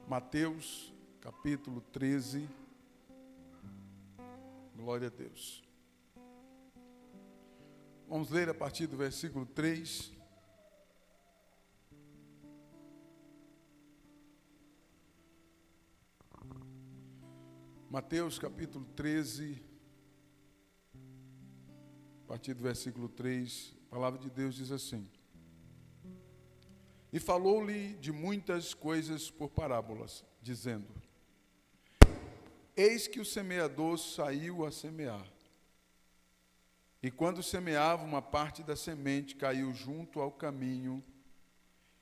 Mateus, capítulo 13. Glória a Deus. Vamos ler a partir do versículo 3. Mateus, capítulo 13, a partir do versículo 3, a palavra de Deus diz assim: E falou-lhe de muitas coisas por parábolas, dizendo: Eis que o semeador saiu a semear. E quando semeava, uma parte da semente caiu junto ao caminho,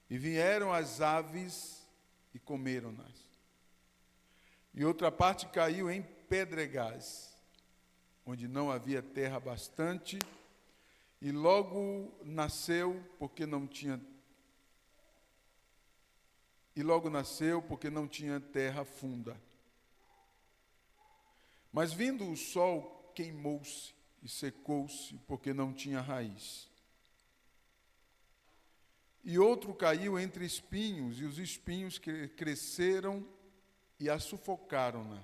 e vieram as aves e comeram-nas. E outra parte caiu em pedregais, onde não havia terra bastante, e logo nasceu porque não tinha terra funda. Mas vindo o sol, queimou-se e secou-se, porque não tinha raiz. E outro caiu entre espinhos, e os espinhos cresceram e a sufocaram-na.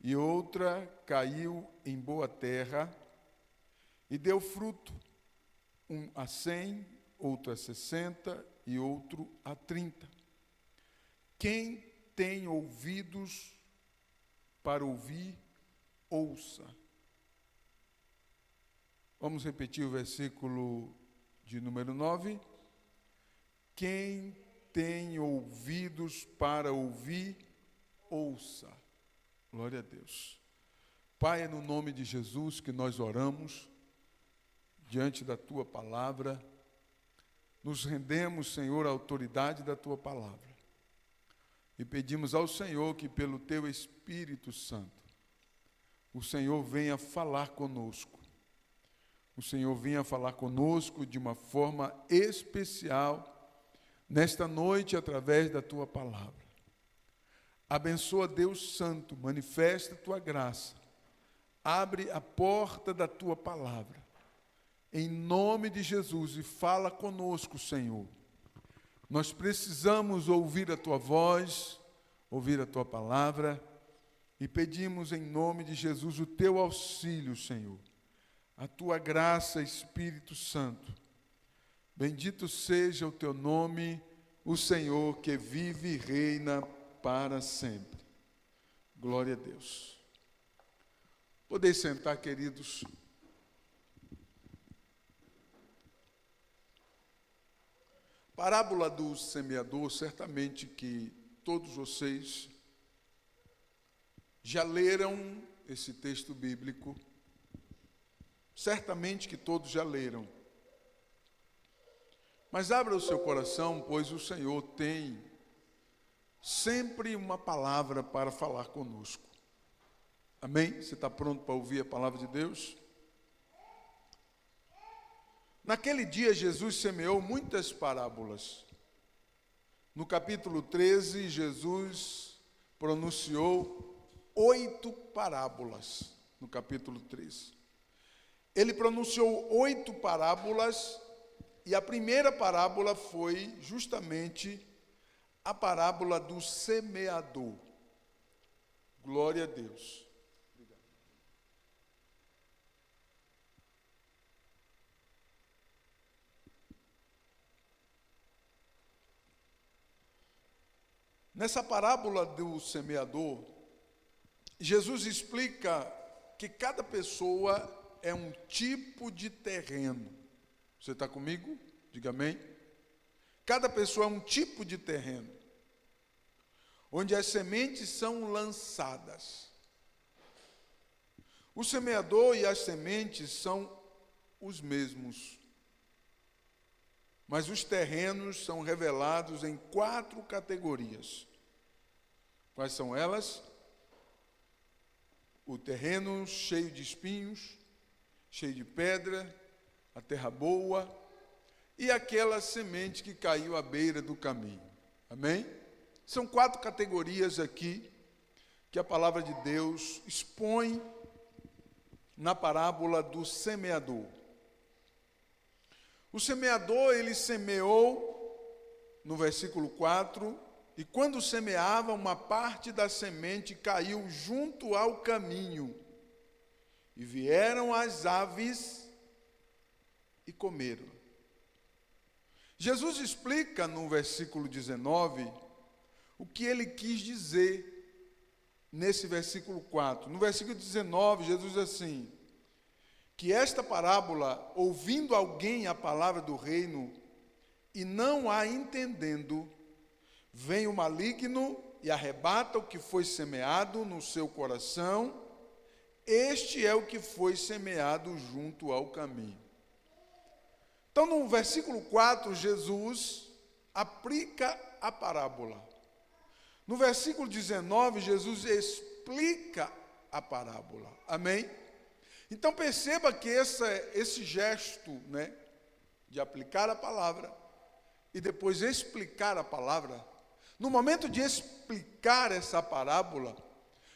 E outra caiu em boa terra, e deu fruto, um a 100, outro a 60, e outro a 30. Quem tem ouvidos para ouvir, ouça. Vamos repetir o versículo de número 9. Quem tem ouvidos para ouvir, ouça. Glória a Deus. Pai, é no nome de Jesus que nós oramos, diante da Tua palavra. Nos rendemos, Senhor, à autoridade da Tua palavra. E pedimos ao Senhor que, pelo Teu Espírito Santo, o Senhor venha falar conosco. O Senhor venha falar conosco de uma forma especial, nesta noite, através da Tua palavra. Abençoa, Deus Santo, manifesta a Tua graça. Abre a porta da Tua palavra. Em nome de Jesus, e fala conosco, Senhor. Nós precisamos ouvir a Tua voz, ouvir a Tua palavra, e pedimos em nome de Jesus o Teu auxílio, Senhor. A Tua graça, Espírito Santo. Bendito seja o Teu nome, o Senhor que vive e reina para sempre. Glória a Deus. Podem sentar, queridos. Parábola do semeador, certamente que todos vocês já leram esse texto bíblico. Certamente que todos já leram. Mas abra o seu coração, pois o Senhor tem sempre uma palavra para falar conosco. Amém? Você está pronto para ouvir a palavra de Deus? Naquele dia, Jesus semeou muitas parábolas. No capítulo 13, Jesus pronunciou 8 parábolas. No capítulo 13. Ele pronunciou 8 parábolas, e a primeira parábola foi justamente a parábola do semeador. Glória a Deus. Obrigado. Nessa parábola do semeador, Jesus explica que cada pessoa é um tipo de terreno. Você está comigo? Diga amém. Cada pessoa é um tipo de terreno, onde as sementes são lançadas. O semeador e as sementes são os mesmos, mas os terrenos são revelados em 4 categorias. Quais são elas? O terreno cheio de espinhos, cheio de pedra, a terra boa, e aquela semente que caiu à beira do caminho. Amém? São 4 categorias aqui que a palavra de Deus expõe na parábola do semeador. O semeador, ele semeou, no versículo 4, e quando semeava, uma parte da semente caiu junto ao caminho, e vieram as aves e comeram. Jesus explica no versículo 19 o que ele quis dizer nesse versículo 4. No versículo 19, Jesus diz assim, que esta parábola, ouvindo alguém a palavra do reino e não a entendendo, vem o maligno e arrebata o que foi semeado no seu coração. Este é o que foi semeado junto ao caminho. Então, no versículo 4, Jesus aplica a parábola. No versículo 19, Jesus explica a parábola. Amém? Então, perceba que esse gesto, né, de aplicar a palavra e depois explicar a palavra, no momento de explicar essa parábola,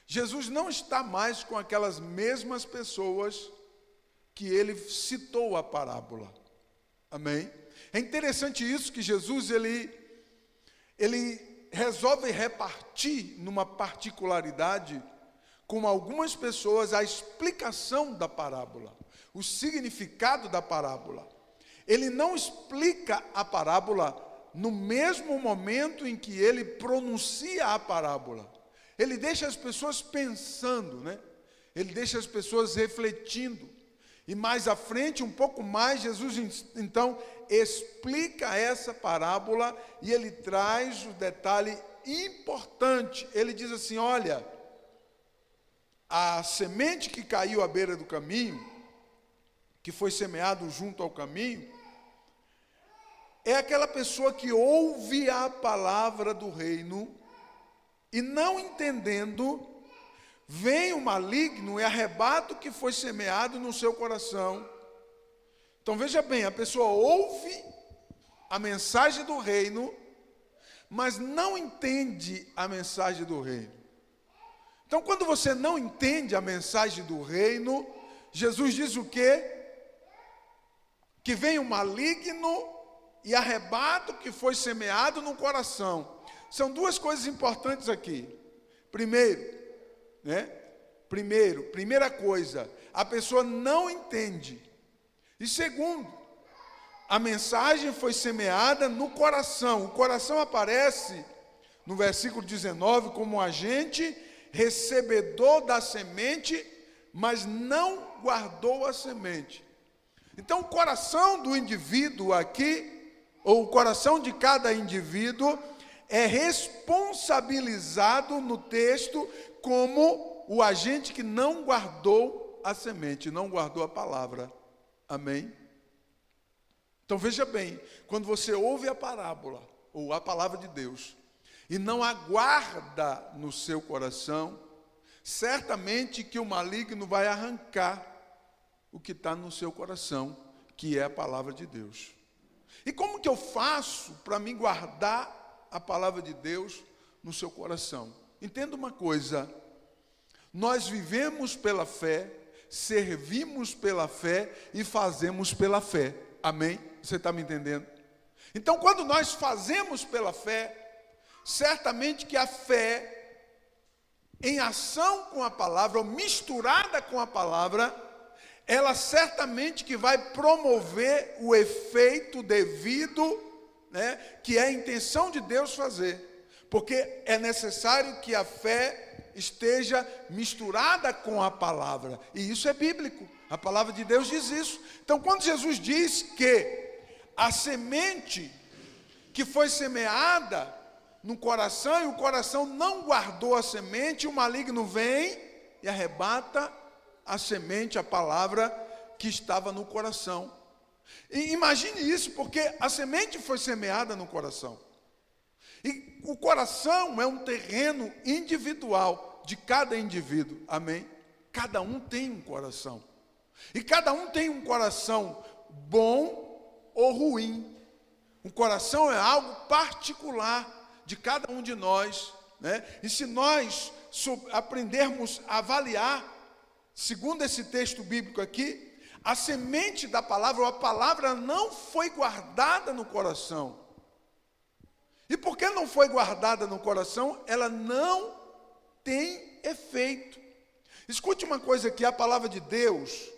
Jesus não está mais com aquelas mesmas pessoas que ele citou a parábola. Amém? É interessante isso, que Jesus, ele resolve repartir numa particularidade com algumas pessoas a explicação da parábola, o significado da parábola. Ele não explica a parábola no mesmo momento em que ele pronuncia a parábola. Ele deixa as pessoas pensando, né? Ele deixa as pessoas refletindo. E mais à frente, um pouco mais, Jesus então explica essa parábola e ele traz o detalhe importante. Ele diz assim, olha, a semente que caiu à beira do caminho, que foi semeado junto ao caminho, é aquela pessoa que ouve a palavra do reino e não entendendo, vem o maligno e arrebata o que foi semeado no seu coração. Então veja bem, a pessoa ouve a mensagem do reino, mas não entende a mensagem do reino. Então quando você não entende a mensagem do reino, Jesus diz o quê? Que vem o maligno e arrebata o que foi semeado no coração. São duas coisas importantes aqui. Primeira coisa, a pessoa não entende. E segundo, a mensagem foi semeada no coração. O coração aparece no versículo 19 como um agente recebedor da semente, mas não guardou a semente. Então o coração do indivíduo aqui, ou o coração de cada indivíduo, é responsabilizado no texto como o agente que não guardou a semente, não guardou a palavra. Amém? Então veja bem, quando você ouve a parábola, ou a palavra de Deus, e não aguarda no seu coração, certamente que o maligno vai arrancar o que está no seu coração, que é a palavra de Deus. E como que eu faço para me guardar a palavra de Deus no seu coração? Entenda uma coisa, nós vivemos pela fé, servimos pela fé e fazemos pela fé. Amém? Você está me entendendo? Então, quando nós fazemos pela fé, certamente que a fé, em ação com a palavra, ou misturada com a palavra, ela certamente que vai promover o efeito devido, né, que é a intenção de Deus fazer. Porque é necessário que a fé esteja misturada com a palavra. E isso é bíblico. A palavra de Deus diz isso. Então, quando Jesus diz que a semente que foi semeada no coração, e o coração não guardou a semente, o maligno vem e arrebata a semente, a palavra que estava no coração. E imagine isso, porque a semente foi semeada no coração. E o coração é um terreno individual de cada indivíduo. Amém? Cada um tem um coração. E cada um tem um coração bom ou ruim. O coração é algo particular de cada um de nós, né? E se nós aprendermos a avaliar, segundo esse texto bíblico aqui, a semente da palavra, ou a palavra não foi guardada no coração. E porque não foi guardada no coração, ela não tem efeito. Escute uma coisa aqui, a palavra de Deus,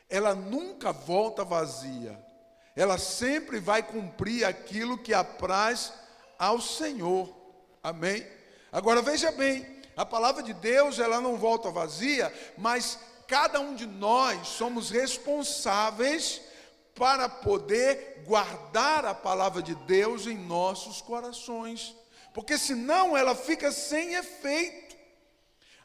ela nunca volta vazia. Ela sempre vai cumprir aquilo que apraz ao Senhor. Amém? Agora veja bem, a palavra de Deus, ela não volta vazia, mas cada um de nós somos responsáveis para poder guardar a palavra de Deus em nossos corações, porque senão ela fica sem efeito.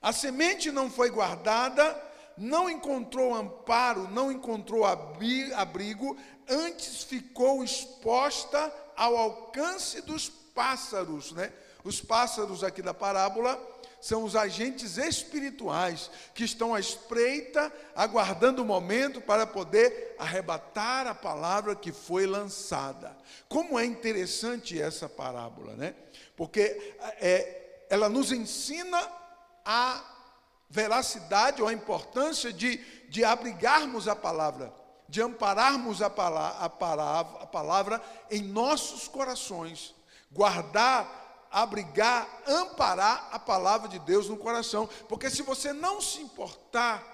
A semente não foi guardada, não encontrou amparo, não encontrou abrigo, antes ficou exposta ao alcance dos pássaros, né? Os pássaros aqui da parábola são os agentes espirituais que estão à espreita, aguardando o momento para poder arrebatar a palavra que foi lançada. Como é interessante essa parábola, né? Porque ela nos ensina a veracidade ou a importância de abrigarmos a palavra, de ampararmos a palavra em nossos corações, guardar, abrigar, amparar a palavra de Deus no coração, porque se você não se importar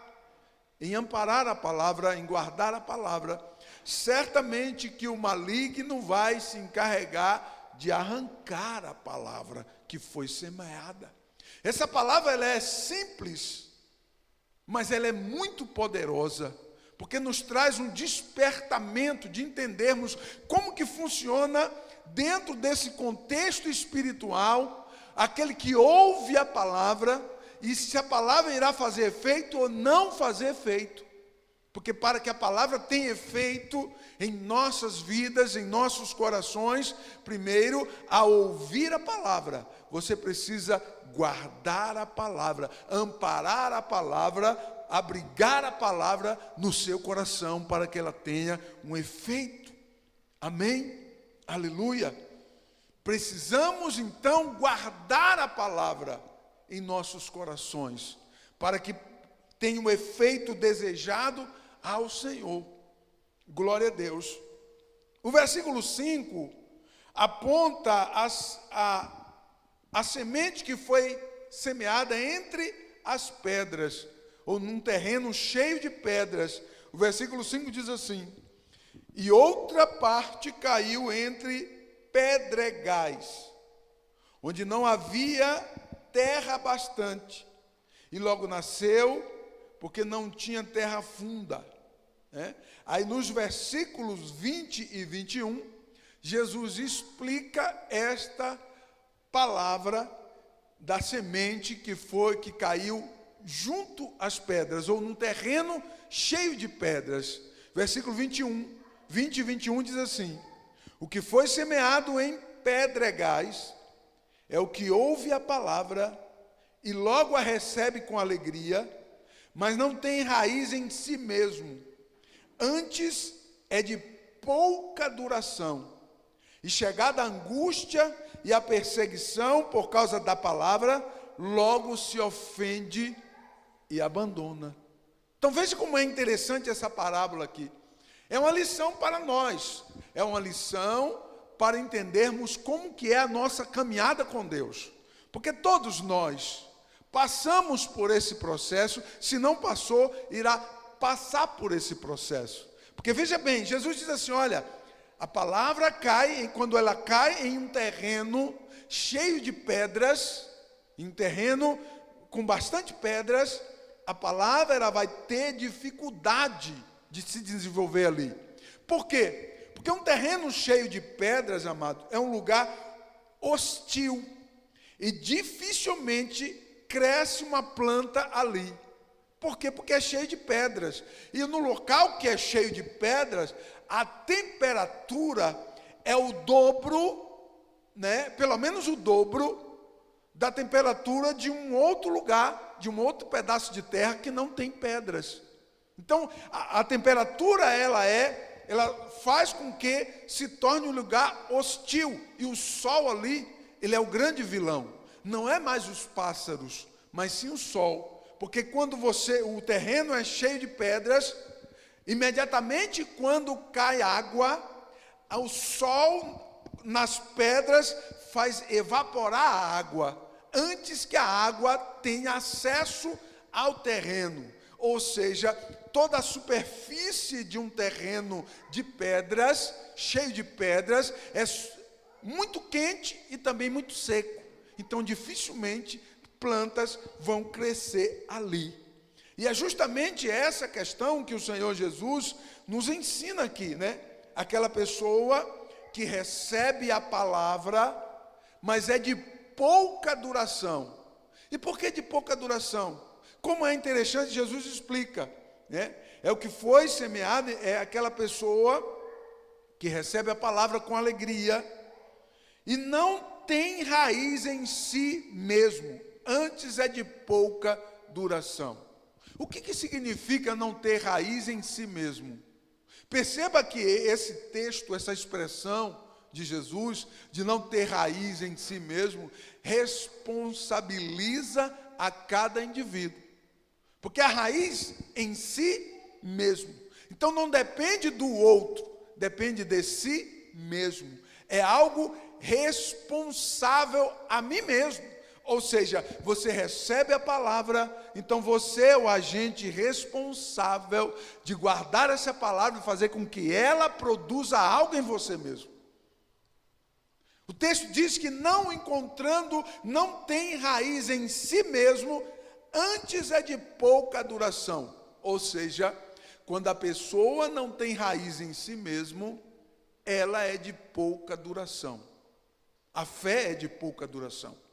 em amparar a palavra, em guardar a palavra, certamente que o maligno vai se encarregar de arrancar a palavra que foi semeada. Essa palavra, ela é simples, mas ela é muito poderosa, porque nos traz um despertamento de entendermos como que funciona dentro desse contexto espiritual, aquele que ouve a palavra, e se a palavra irá fazer efeito ou não fazer efeito. Porque para que a palavra tenha efeito em nossas vidas, em nossos corações, primeiro, ao ouvir a palavra, você precisa guardar a palavra, amparar a palavra, abrigar a palavra no seu coração, para que ela tenha um efeito. Amém? Aleluia. Precisamos então guardar a palavra em nossos corações, para que tenha um efeito desejado ao Senhor. Glória a Deus. O versículo 5 aponta a semente que foi semeada entre as pedras, ou num terreno cheio de pedras. O versículo 5 diz assim: e outra parte caiu entre pedregais, onde não havia terra bastante, e logo nasceu, porque não tinha terra funda. Aí nos versículos 20 e 21, Jesus explica esta palavra da semente que caiu junto às pedras, ou num terreno cheio de pedras. Versículo 21, 20 e 21 diz assim: o que foi semeado em pedregais é o que ouve a palavra e logo a recebe com alegria, mas não tem raiz em si mesmo, antes é de pouca duração, e chegada a angústia e a perseguição por causa da palavra, logo se ofende e abandona. Então veja como é interessante essa parábola aqui. É uma lição para nós, é uma lição para entendermos como que é a nossa caminhada com Deus, porque todos nós passamos por esse processo. Se não passou, irá passar por esse processo, porque veja bem, Jesus diz assim: olha, a palavra cai, quando ela cai em um terreno cheio de pedras, em um terreno com bastante pedras, a palavra ela vai ter dificuldade de se desenvolver ali. Por quê? Porque um terreno cheio de pedras, amado, é um lugar hostil, e dificilmente cresce uma planta ali. Por quê? Porque é cheio de pedras, e no local que é cheio de pedras, a temperatura é o dobro, né? Pelo menos o dobro da temperatura de um outro lugar, de um outro pedaço de terra que não tem pedras. Então, a temperatura, ela faz com que se torne um lugar hostil, e o sol ali, ele é o grande vilão. Não é mais os pássaros, mas sim o sol, porque quando o terreno é cheio de pedras, imediatamente quando cai água, o sol nas pedras faz evaporar a água antes que a água tenha acesso ao terreno. Ou seja, toda a superfície de um terreno de pedras, cheio de pedras, é muito quente e também muito seco. Então, dificilmente plantas vão crescer ali. E é justamente essa questão que o Senhor Jesus nos ensina aqui, né? Aquela pessoa que recebe a palavra, mas é de pouca duração. E por que de pouca duração? Como é interessante, Jesus explica, né? É o que foi semeado, é aquela pessoa que recebe a palavra com alegria e não tem raiz em si mesmo, antes é de pouca duração. O que significa não ter raiz em si mesmo? Perceba que esse texto, essa expressão de Jesus, de não ter raiz em si mesmo, responsabiliza a cada indivíduo. Porque a raiz em si mesmo. Então não depende do outro, depende de si mesmo. É algo responsável a mim mesmo. Ou seja, você recebe a palavra, então você é o agente responsável de guardar essa palavra e fazer com que ela produza algo em você mesmo. O texto diz que não encontrando, não tem raiz em si mesmo, antes é de pouca duração. Ou seja, quando a pessoa não tem raiz em si mesmo, ela é de pouca duração. A fé é de pouca duração.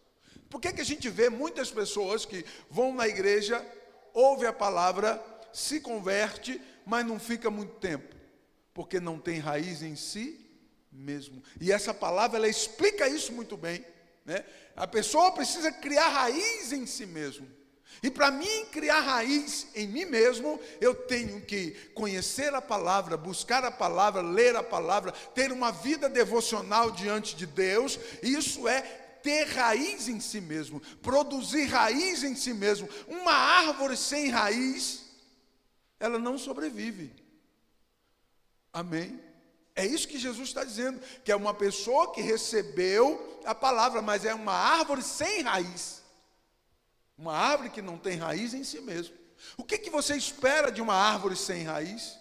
Por que a gente vê muitas pessoas que vão na igreja, ouvem a palavra, se converte, mas não fica muito tempo? Porque não tem raiz em si mesmo. E essa palavra, ela explica isso muito bem, né? A pessoa precisa criar raiz em si mesmo. E para mim criar raiz em mim mesmo, eu tenho que conhecer a palavra, buscar a palavra, ler a palavra, ter uma vida devocional diante de Deus. Isso é ter raiz em si mesmo, produzir raiz em si mesmo. Uma árvore sem raiz, ela não sobrevive. Amém? É isso que Jesus está dizendo, que é uma pessoa que recebeu a palavra, mas é uma árvore sem raiz. Uma árvore que não tem raiz em si mesmo. O que você espera de uma árvore sem raiz?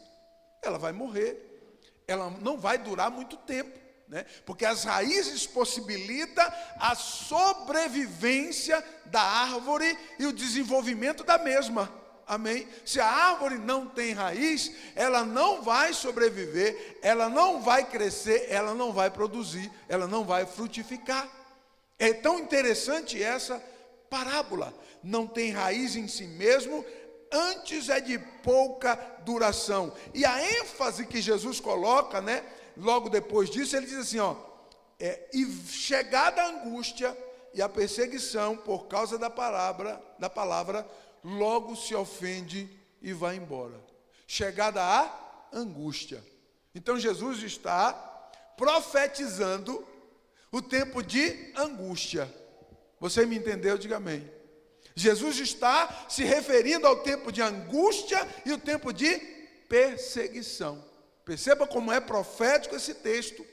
Ela vai morrer. Ela não vai durar muito tempo. Né? Porque as raízes possibilitam a sobrevivência da árvore e o desenvolvimento da mesma. Amém? Se a árvore não tem raiz, ela não vai sobreviver, ela não vai crescer, ela não vai produzir, ela não vai frutificar. É tão interessante essa parábola. Não tem raiz em si mesmo, antes é de pouca duração. E a ênfase que Jesus coloca, né? Logo depois disso, ele diz assim, e chegada a angústia e a perseguição por causa da palavra, logo se ofende e vai embora. Chegada a angústia. Então Jesus está profetizando o tempo de angústia. Você me entendeu? Diga amém. Jesus está se referindo ao tempo de angústia e o tempo de perseguição. Perceba como é profético esse texto.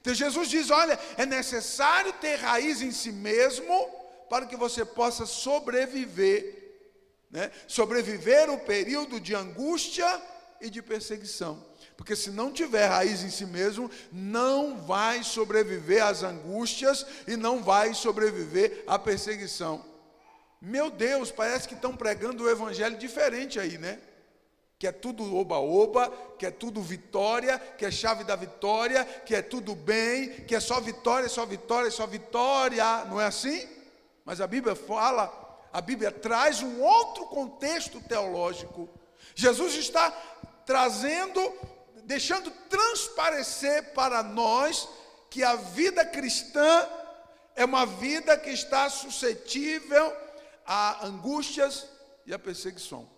Então Jesus diz, olha, é necessário ter raiz em si mesmo para que você possa sobreviver, né? Sobreviver o período de angústia e de perseguição. Porque se não tiver raiz em si mesmo, não vai sobreviver às angústias e não vai sobreviver à perseguição. Meu Deus, parece que estão pregando o evangelho diferente aí, né? Que é tudo oba-oba, que é tudo vitória, que é chave da vitória, que é tudo bem, que é só vitória, só vitória, só vitória. Não é assim? Mas a Bíblia fala, a Bíblia traz um outro contexto teológico. Jesus está trazendo, deixando transparecer para nós que a vida cristã é uma vida que está suscetível a angústias e a perseguição.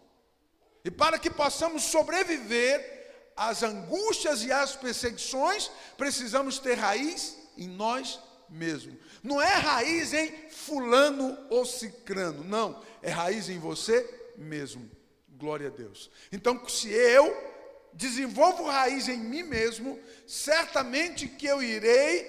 E para que possamos sobreviver às angústias e às perseguições, precisamos ter raiz em nós mesmos. Não é raiz em fulano ou cicrano, não. É raiz em você mesmo. Glória a Deus. Então, se eu desenvolvo raiz em mim mesmo, certamente que eu irei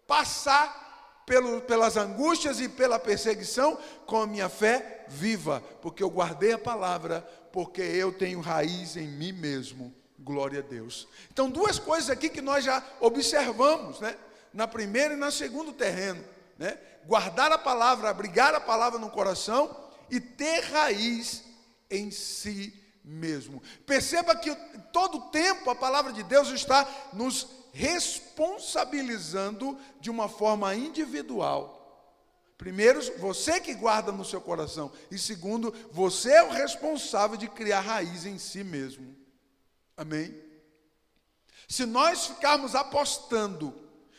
passar pelas angústias e pela perseguição, com a minha fé viva, porque eu guardei a palavra, porque eu tenho raiz em mim mesmo. Glória a Deus. Então, duas coisas aqui que nós já observamos, né? Na primeira e na segunda terreno, né? Guardar a palavra, abrigar a palavra no coração e ter raiz em si mesmo. Perceba que todo o tempo a palavra de Deus está nos responsabilizando de uma forma individual. Primeiro, você que guarda no seu coração. E segundo, você é o responsável de criar raiz em si mesmo. Amém? Se nós ficarmos apostando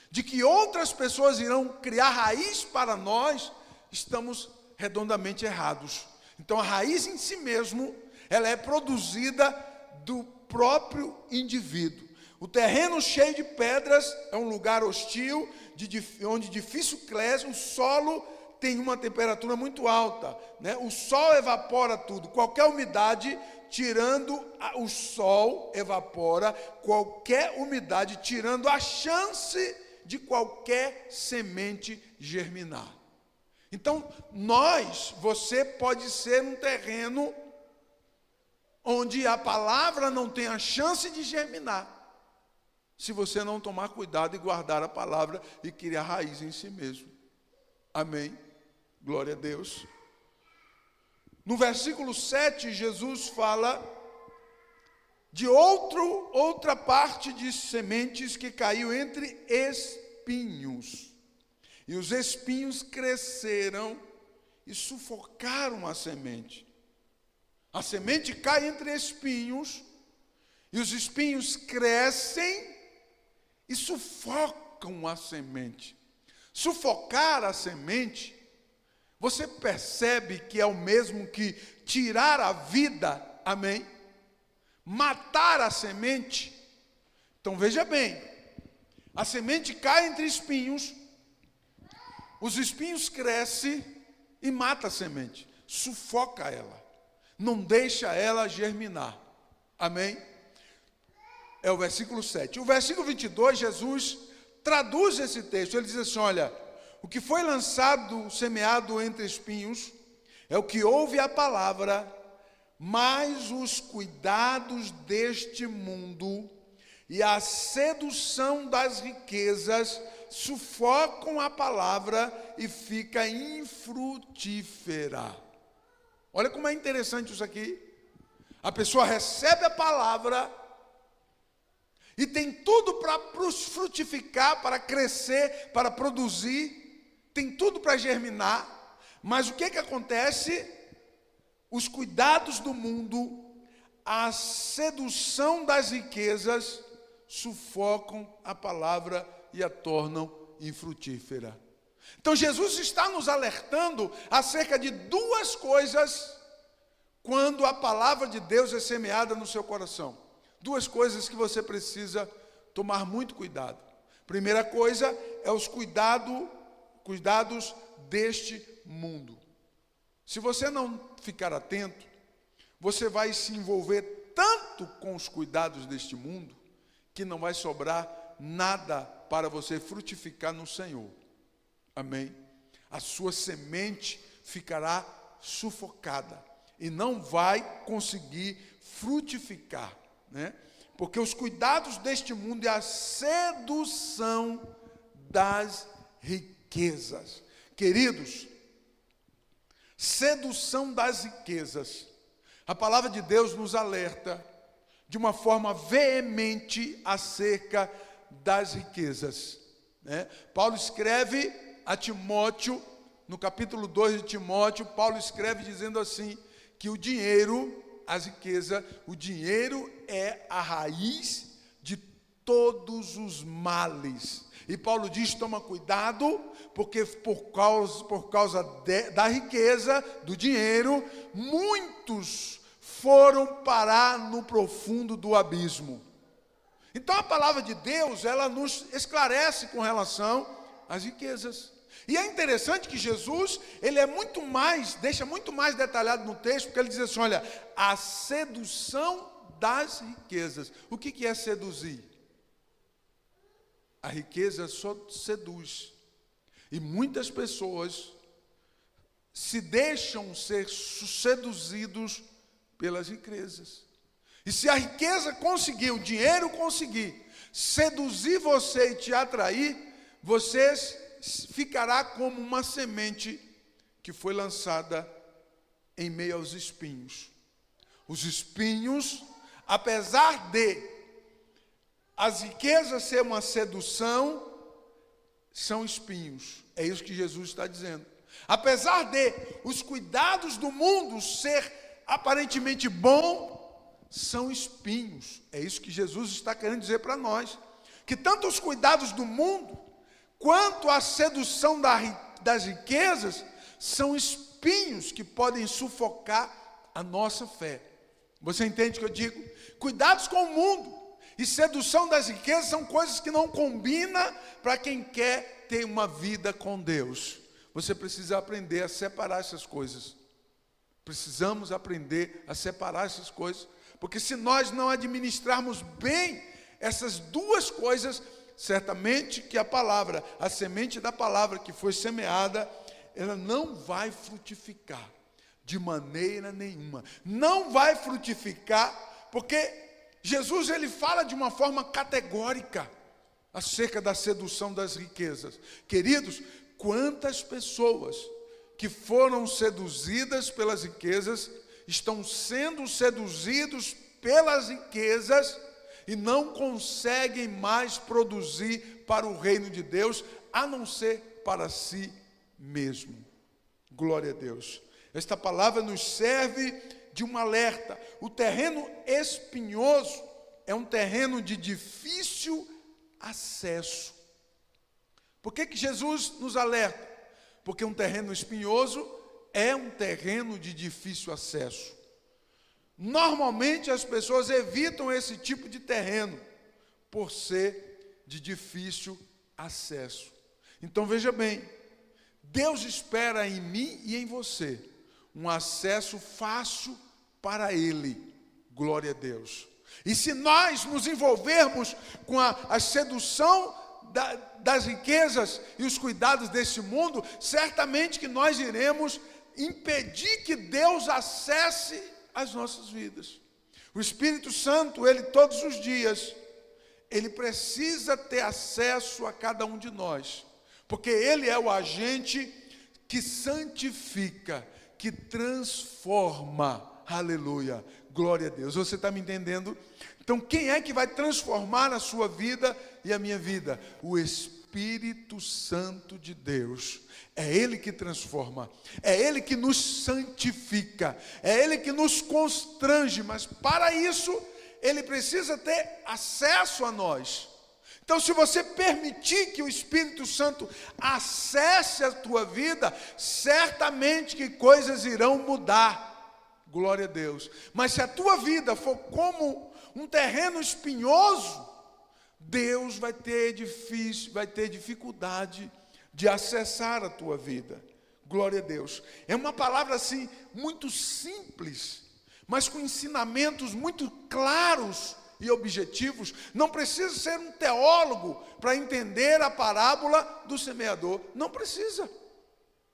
de que outras pessoas irão criar raiz para nós, estamos redondamente errados. Então a raiz em si mesmo, ela é produzida do próprio indivíduo. O terreno cheio de pedras é um lugar hostil, onde difícil cresce, o solo tem uma temperatura muito alta, né? O sol evapora tudo, qualquer umidade, tirando o sol, evapora qualquer umidade, tirando a chance de qualquer semente germinar. Então, você pode ser um terreno onde a palavra não tem a chance de germinar, se você não tomar cuidado e guardar a palavra e criar raiz em si mesmo. Amém? Glória a Deus. No versículo 7, Jesus fala de outra parte de sementes que caiu entre espinhos. E os espinhos cresceram e sufocaram a semente. A semente cai entre espinhos, e os espinhos crescem e sufocam a semente. Sufocar a semente, você percebe que é o mesmo que tirar a vida, amém? Matar a semente. Então veja bem, a semente cai entre espinhos, os espinhos crescem e mata a semente, sufoca ela, não deixa ela germinar, amém? É o versículo 7. O versículo 22, Jesus traduz esse texto, ele diz assim, olha, o que foi lançado, semeado entre espinhos, é o que ouve a palavra, mas os cuidados deste mundo e a sedução das riquezas sufocam a palavra e fica infrutífera. Olha como é interessante isso aqui. A pessoa recebe a palavra e tem tudo para frutificar, para crescer, para produzir, tem tudo para germinar, mas o que acontece? Os cuidados do mundo, a sedução das riquezas, sufocam a palavra e a tornam infrutífera. Então Jesus está nos alertando acerca de duas coisas quando a palavra de Deus é semeada no seu coração. Duas coisas que você precisa tomar muito cuidado. Primeira coisa é os cuidados deste mundo. Se você não ficar atento, você vai se envolver tanto com os cuidados deste mundo, que não vai sobrar nada para você frutificar no Senhor. Amém? A sua semente ficará sufocada e não vai conseguir frutificar, né? Porque os cuidados deste mundo é a sedução das riquezas. Queridos, sedução das riquezas. A palavra de Deus nos alerta de uma forma veemente acerca das riquezas, né? Paulo escreve a Timóteo, no capítulo 2 de Timóteo, Paulo escreve dizendo assim, que o dinheiro, as riquezas, o dinheiro é a raiz de todos os males. E Paulo diz, toma cuidado, porque por causa da riqueza, do dinheiro, muitos foram parar no profundo do abismo. Então a palavra de Deus, ela nos esclarece com relação às riquezas. E é interessante que Jesus, ele é muito mais, deixa muito mais detalhado no texto, porque ele diz assim, olha, a sedução das riquezas. O que é seduzir? A riqueza só seduz. E muitas pessoas se deixam ser seduzidos pelas riquezas. E se a riqueza conseguir, o dinheiro conseguir seduzir você e te atrair, você ficará como uma semente que foi lançada em meio aos espinhos. Os espinhos, apesar de as riquezas ser uma sedução, são espinhos. É isso que Jesus está dizendo. Apesar de os cuidados do mundo ser aparentemente bom, são espinhos. É isso que Jesus está querendo dizer para nós. Que tanto os cuidados do mundo, quanto a sedução das riquezas, são espinhos que podem sufocar a nossa fé. Você entende o que eu digo? Cuidados com o mundo e sedução das riquezas são coisas que não combinam para quem quer ter uma vida com Deus. Você precisa aprender a separar essas coisas. Precisamos aprender a separar essas coisas. Porque se nós não administrarmos bem essas duas coisas, certamente que a palavra, a semente da palavra que foi semeada, ela não vai frutificar de maneira nenhuma. Não vai frutificar, porque Jesus ele fala de uma forma categórica acerca da sedução das riquezas. Queridos, quantas pessoas que foram seduzidas pelas riquezas estão sendo seduzidos pelas riquezas e não conseguem mais produzir para o reino de Deus, a não ser para si mesmo. Glória a Deus. Esta palavra nos serve de um alerta. O terreno espinhoso é um terreno de difícil acesso. Por que Jesus nos alerta? Porque um terreno espinhoso é um terreno de difícil acesso. Normalmente as pessoas evitam esse tipo de terreno por ser de difícil acesso. Então veja bem, Deus espera em mim e em você um acesso fácil para Ele. Glória a Deus. E se nós nos envolvermos com a sedução das riquezas e os cuidados desse mundo, certamente que nós iremos impedir que Deus acesse as nossas vidas. O Espírito Santo, ele todos os dias, ele precisa ter acesso a cada um de nós, porque ele é o agente que santifica, que transforma. Aleluia, glória a Deus. Você está me entendendo? Então quem é que vai transformar a sua vida e a minha vida? O Espírito Santo de Deus. É Ele que transforma, é Ele que nos santifica, é Ele que nos constrange, mas para isso, Ele precisa ter acesso a nós. Então, se você permitir que o Espírito Santo acesse a tua vida, certamente que coisas irão mudar, glória a Deus. Mas se a tua vida for como um terreno espinhoso, Deus vai ter dificuldade de acessar a tua vida. Glória a Deus. É uma palavra assim, muito simples, mas com ensinamentos muito claros e objetivos. Não precisa ser um teólogo para entender a parábola do semeador. Não precisa.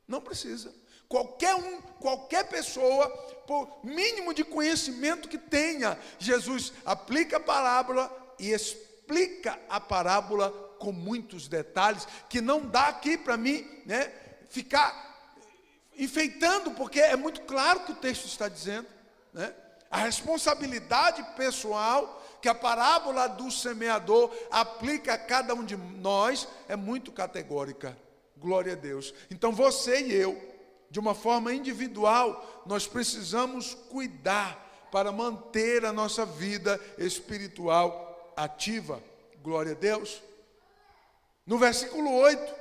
Não precisa. Qualquer pessoa, por mínimo de conhecimento que tenha, Jesus aplica a parábola e explica a parábola com muitos detalhes, que não dá aqui para mim, ficar enfeitando, porque é muito claro o que o texto está dizendo, A responsabilidade pessoal que a parábola do semeador aplica a cada um de nós é muito categórica. Glória a Deus. Então você e eu, de uma forma individual, nós precisamos cuidar para manter a nossa vida espiritual ativa. Glória a Deus. No versículo 8,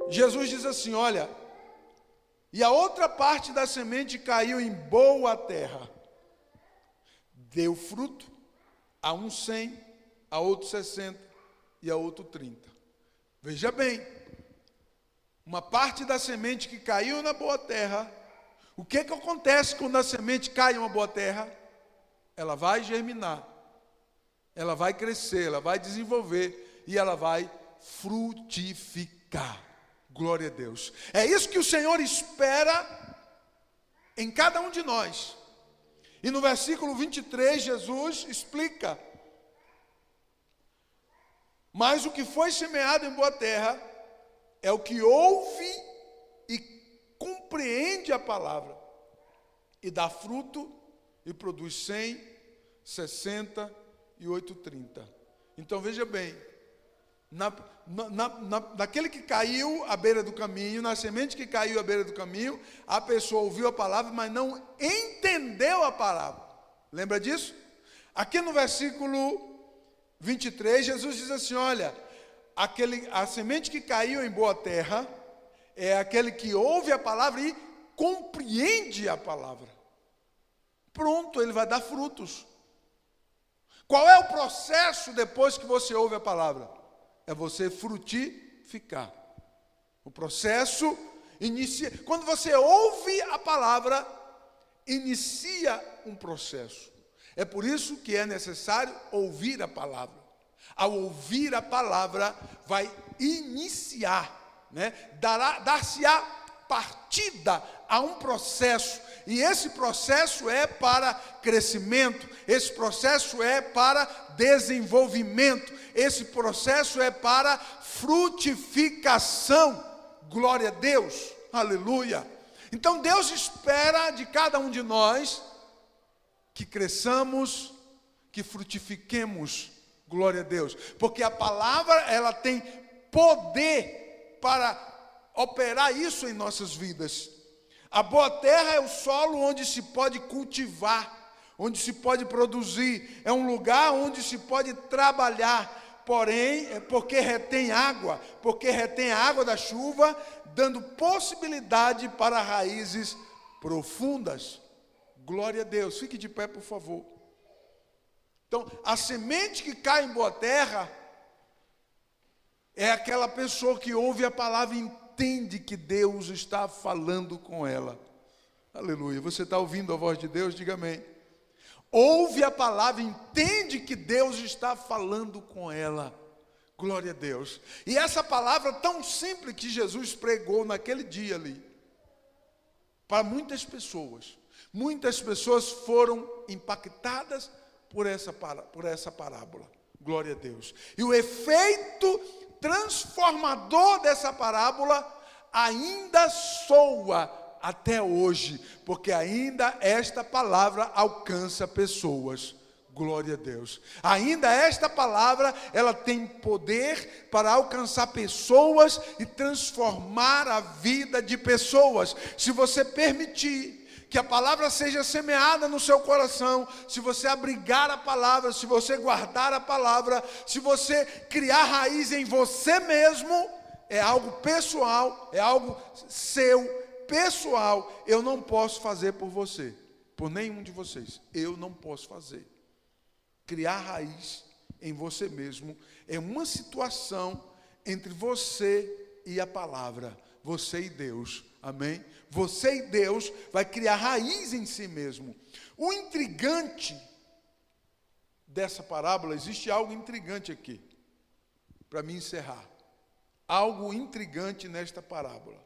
Jesus diz assim, olha, e a outra parte da semente caiu em boa terra, deu fruto, a um 100, a outro 60 e a outro 30. Veja bem, uma parte da semente que caiu na boa terra, o que acontece quando a semente cai em uma boa terra? Ela vai germinar, ela vai crescer, ela vai desenvolver e ela vai frutificar. Glória a Deus. É isso que o Senhor espera em cada um de nós. E no versículo 23, Jesus explica: mas o que foi semeado em boa terra é o que ouve e compreende a palavra, e dá fruto, e produz 100, 60 e 30. Então veja bem, naquele que caiu à beira do caminho, na semente que caiu à beira do caminho, a pessoa ouviu a palavra, mas não entendeu a palavra. Lembra disso? Aqui no versículo 23, Jesus diz assim: olha, a semente que caiu em boa terra é aquele que ouve a palavra e compreende a palavra. Pronto, ele vai dar frutos. Qual é o processo depois que você ouve a palavra? É você frutificar. O processo inicia. Quando você ouve a palavra, inicia um processo. É por isso que é necessário ouvir a palavra. Ao ouvir a palavra, vai iniciar, né? Dar-se-á partida a um processo. E esse processo é para crescimento, esse processo é para desenvolvimento, esse processo é para frutificação. Glória a Deus, aleluia. Então Deus espera de cada um de nós que cresçamos, que frutifiquemos, glória a Deus, porque a palavra, ela tem poder para operar isso em nossas vidas. A boa terra é o solo onde se pode cultivar, onde se pode produzir, é um lugar onde se pode trabalhar, porém, é porque retém água a água da chuva, dando possibilidade para raízes profundas. Glória a Deus, fique de pé, por favor. Então, a semente que cai em boa terra é aquela pessoa que ouve a palavra e entende que Deus está falando com ela. Aleluia. Você está ouvindo a voz de Deus? Diga amém. Ouve a palavra, entende que Deus está falando com ela. Glória a Deus. E essa palavra tão simples que Jesus pregou naquele dia ali, para muitas pessoas foram impactadas por essa parábola. Glória a Deus. E o efeito transformador dessa parábola ainda soa até hoje, porque ainda esta palavra alcança pessoas. Glória a Deus. Ainda esta palavra, ela tem poder para alcançar pessoas e transformar a vida de pessoas. Se você permitir que a palavra seja semeada no seu coração, se você abrigar a palavra, se você guardar a palavra, se você criar raiz em você mesmo, é algo pessoal, é algo seu, pessoal. Eu não posso fazer por você, por nenhum de vocês. Eu não posso fazer. Criar raiz em você mesmo é uma situação entre você e a palavra, você e Deus. Amém? Você e Deus vai criar raiz em si mesmo. O intrigante dessa parábola, existe algo intrigante aqui, para me encerrar. Algo intrigante nesta parábola.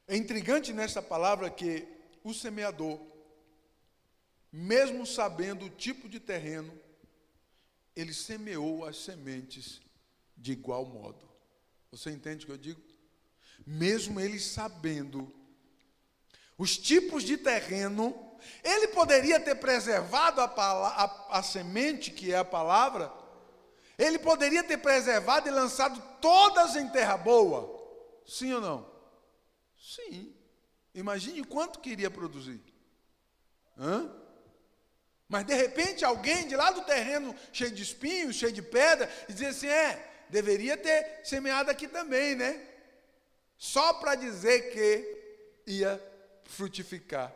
É intrigante nesta palavra que o semeador, mesmo sabendo o tipo de terreno, ele semeou as sementes de igual modo. Você entende o que eu digo? Mesmo ele sabendo os tipos de terreno, ele poderia ter preservado a semente, que é a palavra. Ele poderia ter preservado e lançado todas em terra boa. Sim ou não? Sim. Imagine quanto que iria produzir. Mas de repente alguém de lá do terreno cheio de espinhos, cheio de pedra, dizia assim: deveria ter semeado aqui também, né? Só para dizer que ia frutificar.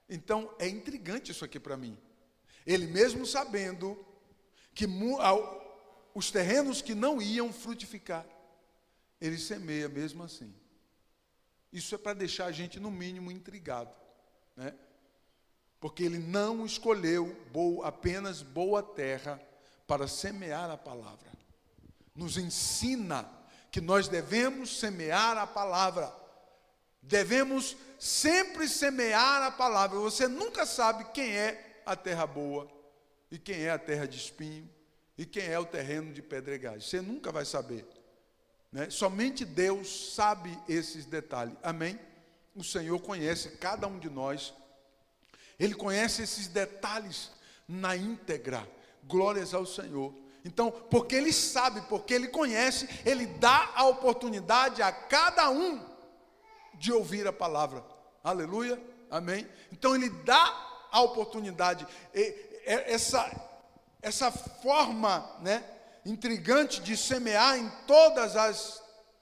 Então é intrigante isso aqui para mim. Ele mesmo sabendo que os terrenos que não iam frutificar, ele semeia mesmo assim. Isso é para deixar a gente no mínimo intrigado, né? porque ele não escolheu apenas boa terra para semear a palavra. Nos ensina que nós devemos semear a palavra. Devemos sempre semear a palavra. Você nunca sabe quem é a terra boa, e quem é a terra de espinho, e quem é o terreno de pedregais. Você nunca vai saber, né? Somente Deus sabe esses detalhes. Amém? O Senhor conhece cada um de nós. Ele conhece esses detalhes na íntegra. Glórias ao Senhor. Então, porque Ele sabe, porque Ele conhece, Ele dá a oportunidade a cada um de ouvir a palavra. Aleluia, amém? Então Ele dá a oportunidade. Essa forma, né, intrigante de semear em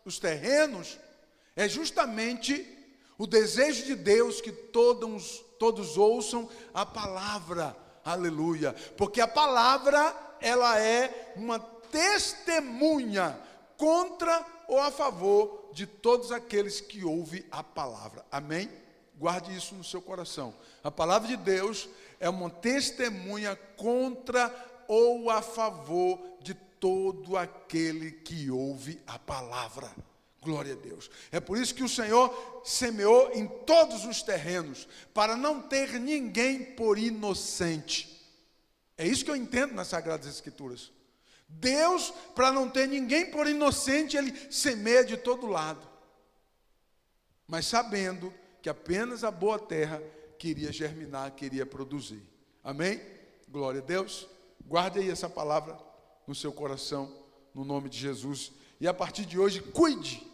os terrenos é justamente o desejo de Deus que todos ouçam a palavra. Aleluia, porque a palavra, ela é uma testemunha contra ou a favor de todos aqueles que ouvem a palavra. Amém? Guarde isso no seu coração. A palavra de Deus é uma testemunha contra ou a favor de todo aquele que ouve a palavra. Glória a Deus. É por isso que o Senhor semeou em todos os terrenos, para não ter ninguém por inocente. É isso que eu entendo nas Sagradas Escrituras. Deus, para não ter ninguém por inocente, Ele semeia de todo lado, mas sabendo que apenas a boa terra queria germinar, queria produzir. Amém? Glória a Deus. Guarde aí essa palavra no seu coração, no nome de Jesus. E a partir de hoje, cuide